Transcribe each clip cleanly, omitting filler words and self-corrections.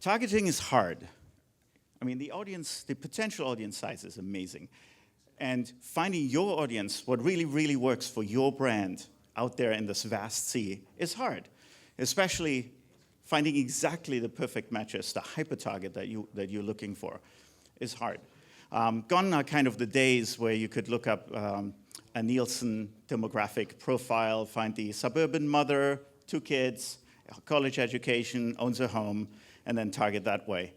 Targeting is hard. I mean, the potential audience size is amazing. And finding your audience, what really, really works for your brand out there in this vast sea is hard, especially finding exactly the perfect matches, the hyper-target that you're looking for is hard. Gone are kind of the days where you could look up a Nielsen demographic profile, find the suburban mother, 2 kids, college education, owns a home, and then target that way.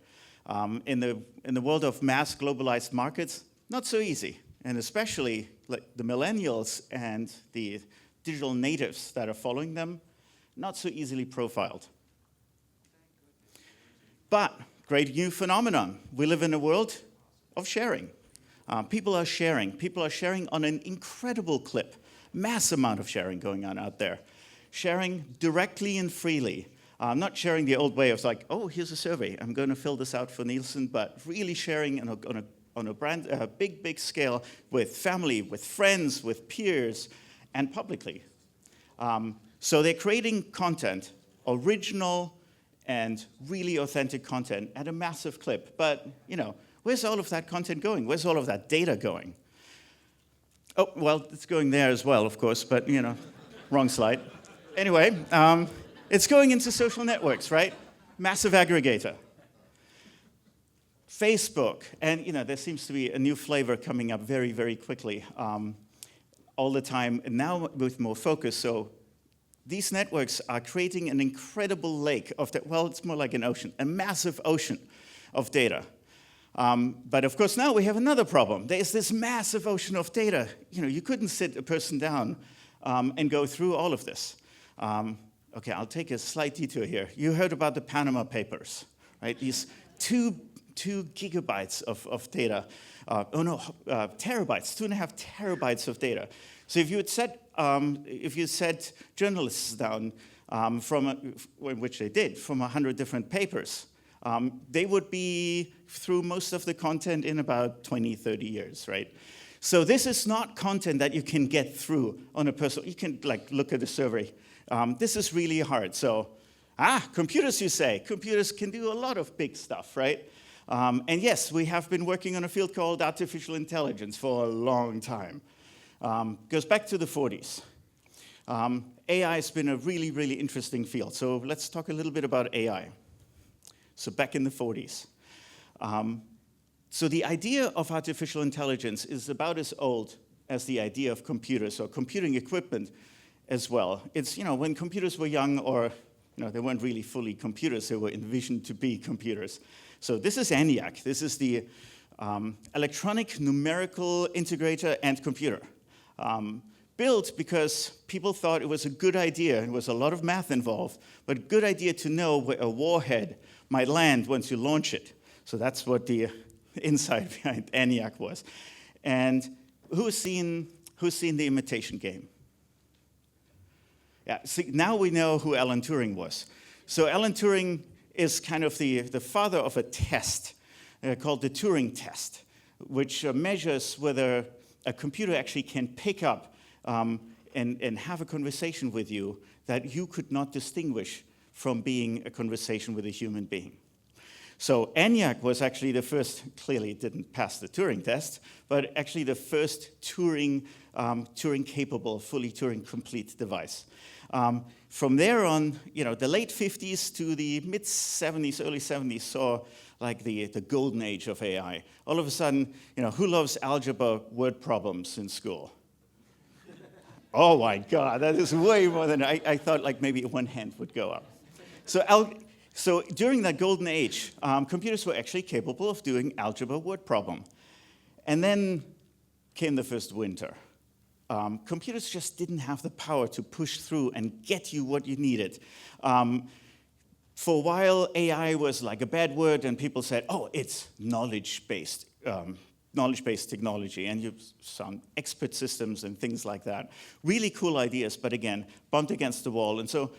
In the world of mass globalized markets, not so easy. And especially like the millennials and the digital natives that are following them, not so easily profiled. But great new phenomenon. We live in a world of sharing. People are sharing. People are sharing on an incredible clip. Mass amount of sharing going on out there. Sharing directly and freely. Not sharing the old way of like, oh, here's a survey. I'm going to fill this out for Nielsen, but really sharing on a big scale with family, with friends, with peers, and publicly. So they're creating content, original and really authentic content at a massive clip. But, where's all of that content going? Where's all of that data going? Oh, well, it's going there as well, of course, but, wrong slide. Anyway, it's going into social networks, right? Massive aggregator. Facebook, and there seems to be a new flavor coming up very, very quickly all the time, and now with more focus. So these networks are creating an incredible lake of it's more like an ocean, a massive ocean of data. But of course now we have another problem. There's this massive ocean of data. You couldn't sit a person down and go through all of this. Okay, I'll take a slight detour here. You heard about the Panama Papers, right? These two gigabytes of data. Terabytes, 2.5 terabytes of data. So if you set journalists down which they did, from 100 different papers, they would be through most of the content in about 20, 30 years, right? So this is not content that you can get through on a personal. You can look at a survey. This is really hard. So, computers, you say. Computers can do a lot of big stuff, right? And yes, we have been working on a field called artificial intelligence for a long time. Goes back to the 40s. AI has been a really, really interesting field. So let's talk a little bit about AI. So back in the 40s. So the idea of artificial intelligence is about as old as the idea of computers or computing equipment as well. It's, when computers were young, or, they weren't really fully computers, they were envisioned to be computers. So this is ENIAC. This is the electronic numerical integrator and computer. Built because people thought it was a good idea. There was a lot of math involved, but a good idea to know where a warhead might land once you launch it. So that's what the insight behind ENIAC was. And who's seen The Imitation Game? Yeah, see, now we know who Alan Turing was. So Alan Turing is kind of the father of a test called the Turing test, which measures whether a computer actually can pick up and have a conversation with you that you could not distinguish from being a conversation with a human being. So ENIAC was actually the first, clearly didn't pass the Turing test, but actually the first Turing-capable, fully Turing-complete device. From there on, the late 50s to the mid-70s, early 70s saw the golden age of AI. All of a sudden, who loves algebra word problems in school? Oh my God, that is way more than I thought. Maybe one hand would go up. So during that golden age, computers were actually capable of doing algebra word problem. And then came the first winter. Computers just didn't have the power to push through and get you what you needed. For a while, AI was like a bad word, and people said, oh, it's knowledge-based technology, and you sound expert systems and things like that. Really cool ideas, but again, bumped against the wall. And so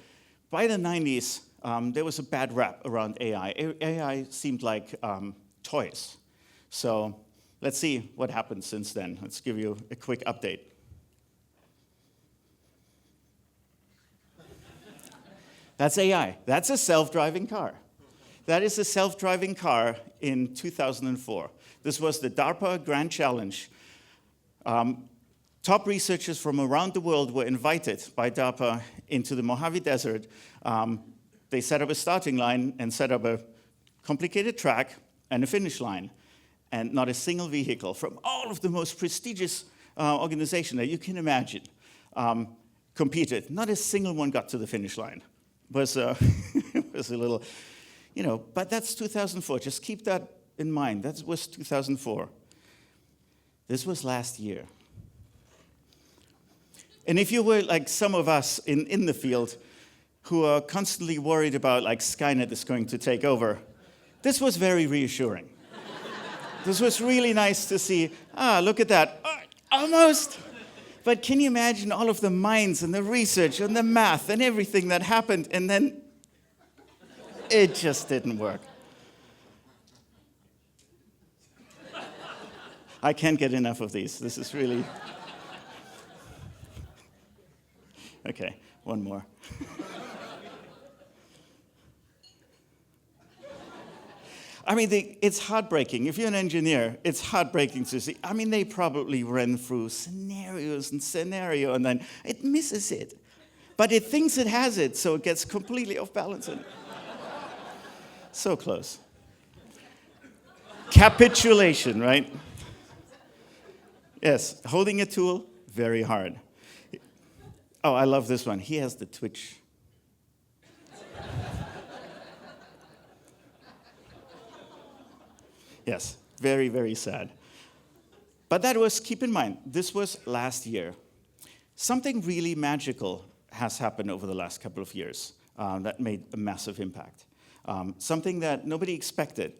by the 90s, there was a bad rap around AI. AI seemed like toys. So let's see what happened since then. Let's give you a quick update. That's AI. That's a self-driving car. That is a self-driving car in 2004. This was the DARPA Grand Challenge. Top researchers from around the world were invited by DARPA into the Mojave Desert. They set up a starting line and set up a complicated track and a finish line. And not a single vehicle from all of the most prestigious organizations that you can imagine competed. Not a single one got to the finish line. It was a little, but that's 2004. Just keep that in mind. That was 2004. This was last year. And if you were like some of us in the field who are constantly worried about like Skynet is going to take over, this was very reassuring. This was really nice to see. Look at that. Almost. But can you imagine all of the minds and the research and the math and everything that happened, and then it just didn't work. I can't get enough of these. This is really... Okay, one more. I mean, it's heartbreaking. If you're an engineer, it's heartbreaking to see. I mean, they probably ran through scenarios and scenario, and then it misses it. But it thinks it has it, so it gets completely off balance. And so close. Capitulation, right? Yes, holding a tool, very hard. Oh, I love this one. He has the twitch. Yes, very, very sad. But that was, keep in mind, this was last year. Something really magical has happened over the last couple of years that made a massive impact. Something that nobody expected.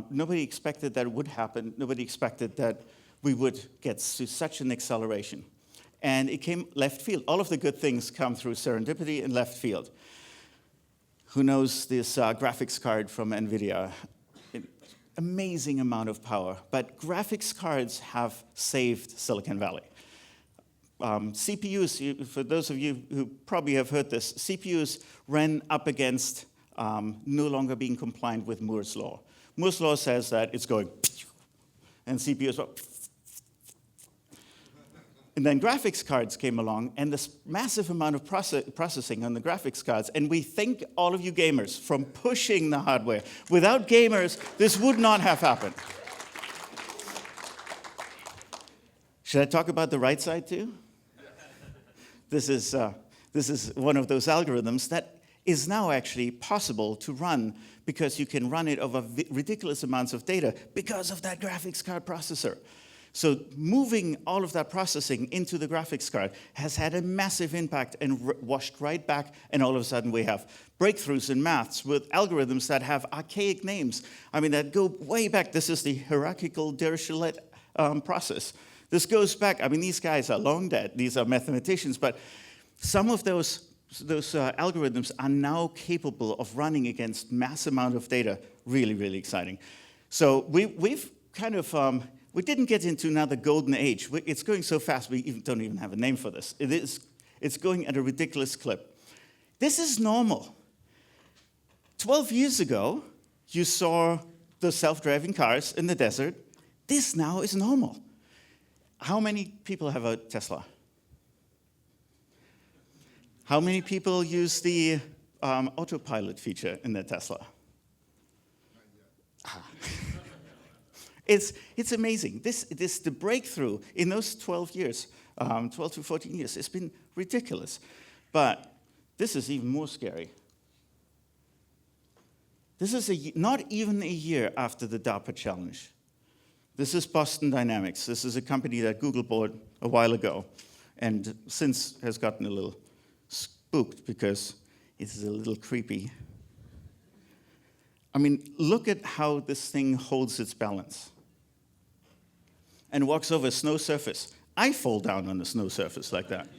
Nobody expected that it would happen. Nobody expected that we would get to such an acceleration. And it came left field. All of the good things come through serendipity and left field. Who knows this graphics card from NVIDIA? Amazing amount of power, but graphics cards have saved Silicon Valley. CPUs, for those of you who probably have heard this, CPUs ran up against no longer being compliant with Moore's Law. Moore's Law says that it's going, and CPUs were, and then graphics cards came along, and this massive amount of processing on the graphics cards, and we thank all of you gamers from pushing the hardware. Without gamers, this would not have happened. Should I talk about the right side too? This is one of those algorithms that is now actually possible to run because you can run it over ridiculous amounts of data because of that graphics card processor. So moving all of that processing into the graphics card has had a massive impact and washed right back, and all of a sudden we have breakthroughs in maths with algorithms that have archaic names. I mean, that go way back. This is the hierarchical Dirichlet process. This goes back, I mean, these guys are long dead. These are mathematicians, but some of those algorithms are now capable of running against mass amount of data. Really, really exciting. So we've kind of... we didn't get into another golden age. It's going so fast we don't even have a name for this. It's going at a ridiculous clip. This is normal. 12 years ago, you saw the self-driving cars in the desert. This now is normal. How many people have a Tesla? How many people use the autopilot feature in their Tesla? It's amazing. The breakthrough in those 12 years, 12 to 14 years, it's been ridiculous. But this is even more scary. This is not even a year after the DARPA challenge. This is Boston Dynamics. This is a company that Google bought a while ago and since has gotten a little spooked because it's a little creepy. I mean, look at how this thing holds its balance and walks over a snow surface. I fall down on a snow surface like that.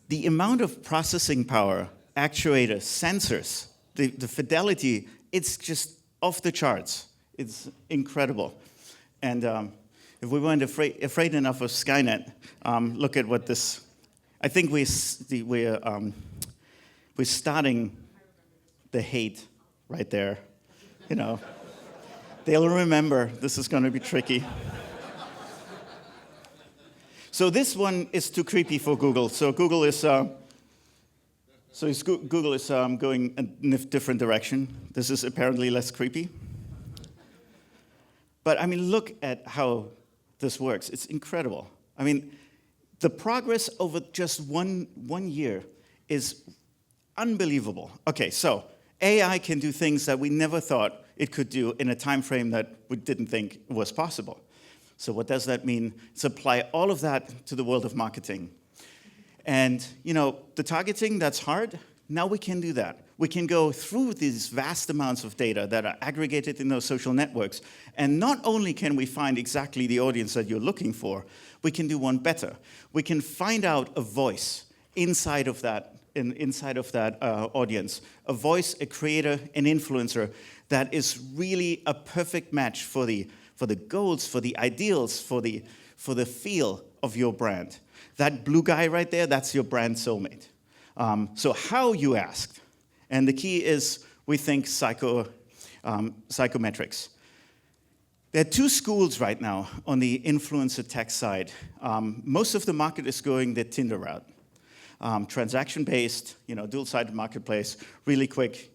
The amount of processing power, actuators, sensors the fidelity, it's just off the charts. It's incredible. And if we weren't afraid enough of Skynet, look at what this. I think we're starting the hate right there. You know, they'll remember this is going to be tricky. So this one is too creepy for Google. So Google is going in a different direction. This is apparently less creepy. But I mean, look at how this works. It's incredible. I mean, the progress over just one year is unbelievable. Okay, so AI can do things that we never thought it could do in a time frame that we didn't think was possible. So what does that mean? Let's apply all of that to the world of marketing. And, you know, the targeting, that's hard. Now we can do that. We can go through these vast amounts of data that are aggregated in those social networks. And not only can we find exactly the audience that you're looking for, we can do one better. We can find out a voice inside of that audience, a voice, a creator, an influencer that is really a perfect match for the goals, for the ideals, for the feel of your brand. That blue guy right there, that's your brand soulmate. So how, you asked? And the key is, we think, psychometrics. There are two schools right now on the influencer tech side. Most of the market is going the Tinder route. Transaction-based, you know, dual-sided marketplace, really quick,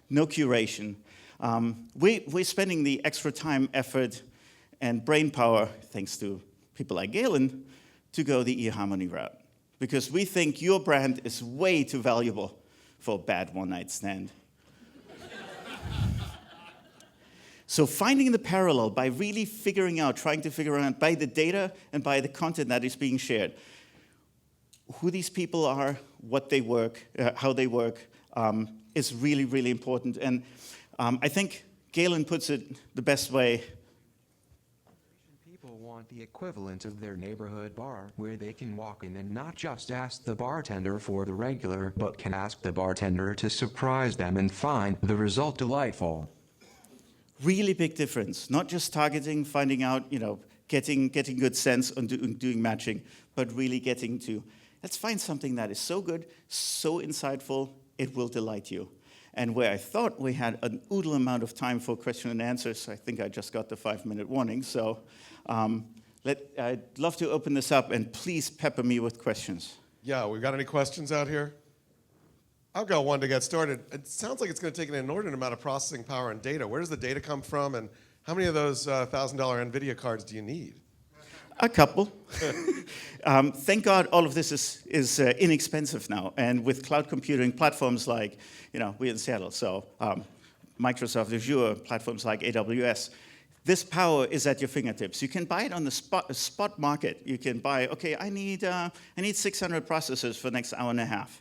no curation. We're spending the extra time, effort, and brain power, thanks to people like Galen, to go the eHarmony route. Because we think your brand is way too valuable for a bad one-night stand. So finding the parallel by really trying to figure out by the data and by the content that is being shared, who these people are, what they work, how they work, is really, really important. And I think Galen puts it the best way. People want the equivalent of their neighborhood bar, where they can walk in and not just ask the bartender for the regular, but can ask the bartender to surprise them and find the result delightful. Really big difference. Not just targeting, finding out, you know, getting good sense on doing matching, but really getting to, let's find something that is so good, so insightful, it will delight you. And where I thought we had an oodle amount of time for question and answers, I think I just got the 5-minute warning. So I'd love to open this up, and please pepper me with questions. Yeah, we got any questions out here? I've got one to get started. It sounds like it's going to take an inordinate amount of processing power and data. Where does the data come from, and how many of those $1,000 NVIDIA cards do you need? A couple. Thank God all of this is inexpensive now. And with cloud computing platforms like, you know, we're in Seattle, so Microsoft Azure, platforms like AWS, this power is at your fingertips. You can buy it on the spot market. You can buy, okay, I need 600 processors for the next hour and a half.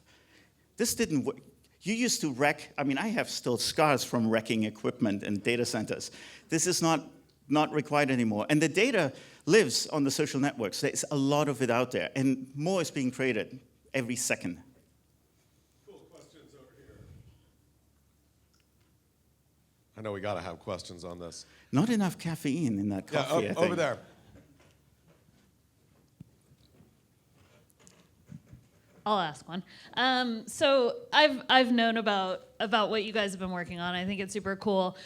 This didn't work. You used to wreck, I mean, I have still scars from wrecking equipment and data centers. This is not required anymore. And the data lives on the social networks. There's a lot of it out there, and more is being created every second. Cool. Questions over here. I know we got to have questions on this. Not enough caffeine in that coffee, I think. Over there. I'll ask one. So I've known about what you guys have been working on. I think it's super cool.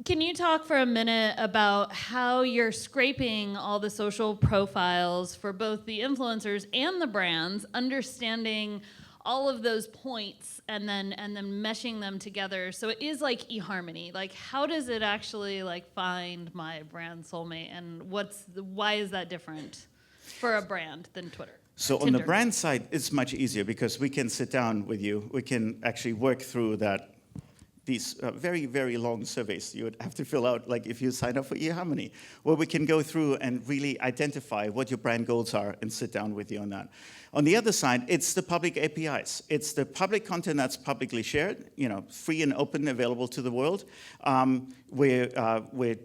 Can you talk for a minute about how you're scraping all the social profiles for both the influencers and the brands, understanding all of those points and then meshing them together so it is like eHarmony? Like, how does it actually like find my brand soulmate, and why is that different for a brand than Twitter? So on the brand side, it's much easier because we can sit down with you. We can actually work through these very, very long surveys you would have to fill out, like if you sign up for eHarmony, where we can go through and really identify what your brand goals are and sit down with you on that. On the other side, it's the public APIs. It's the public content that's publicly shared, you know, free and open, available to the world. We're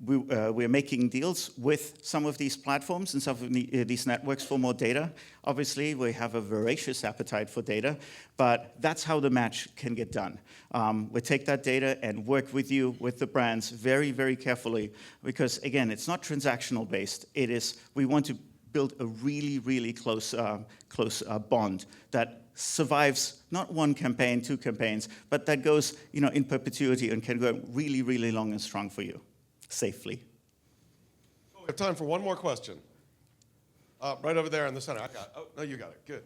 we're making deals with some of these platforms and some of these networks for more data. Obviously, we have a voracious appetite for data, but that's how the match can get done. We take that data and work with you, with the brands, very, very carefully, because again, it's not transactional based. It is, we want to build a really, really close bond that survives not one campaign, 2 campaigns, but that goes, in perpetuity and can go really, really long and strong for you. Safely. We have time for one more question. Right over there in the center. I got it. Oh, no, you got it. Good.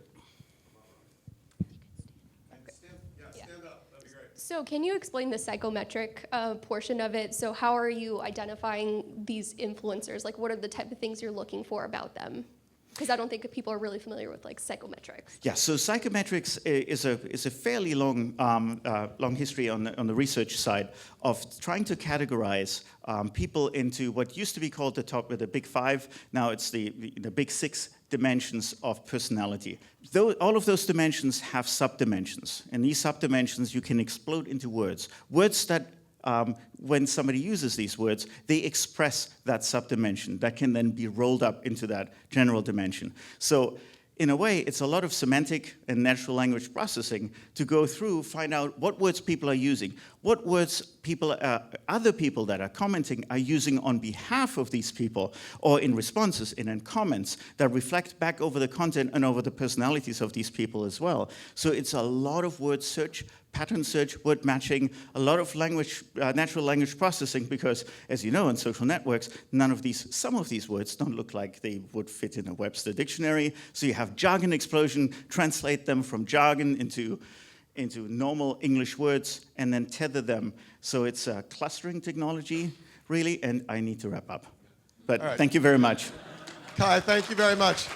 Stand up. That'd be great. So can you explain the psychometric portion of it? So how are you identifying these influencers? Like, what are the type of things you're looking for about them? Because I don't think people are really familiar with like psychometrics. Yeah, so psychometrics is a fairly long history on the research side of trying to categorize people into what used to be called the big 5. Now it's the big 6 dimensions of personality. All of those dimensions have subdimensions, and these subdimensions you can explode into words. Words that when somebody uses these words, they express that subdimension that can then be rolled up into that general dimension. So in a way, it's a lot of semantic and natural language processing to go through, find out what words people are using, what words other people that are commenting are using on behalf of these people, or in responses and in comments that reflect back over the content and over the personalities of these people as well. So it's a lot of word search, pattern search, word matching, a lot of natural language processing, because as you know, in social networks, some of these words don't look like they would fit in a Webster dictionary. So you have jargon explosion, translate them from jargon into normal English words, and then tether them. So it's a clustering technology, really, and I need to wrap up. But All right. Thank you very much. Kai, thank you very much.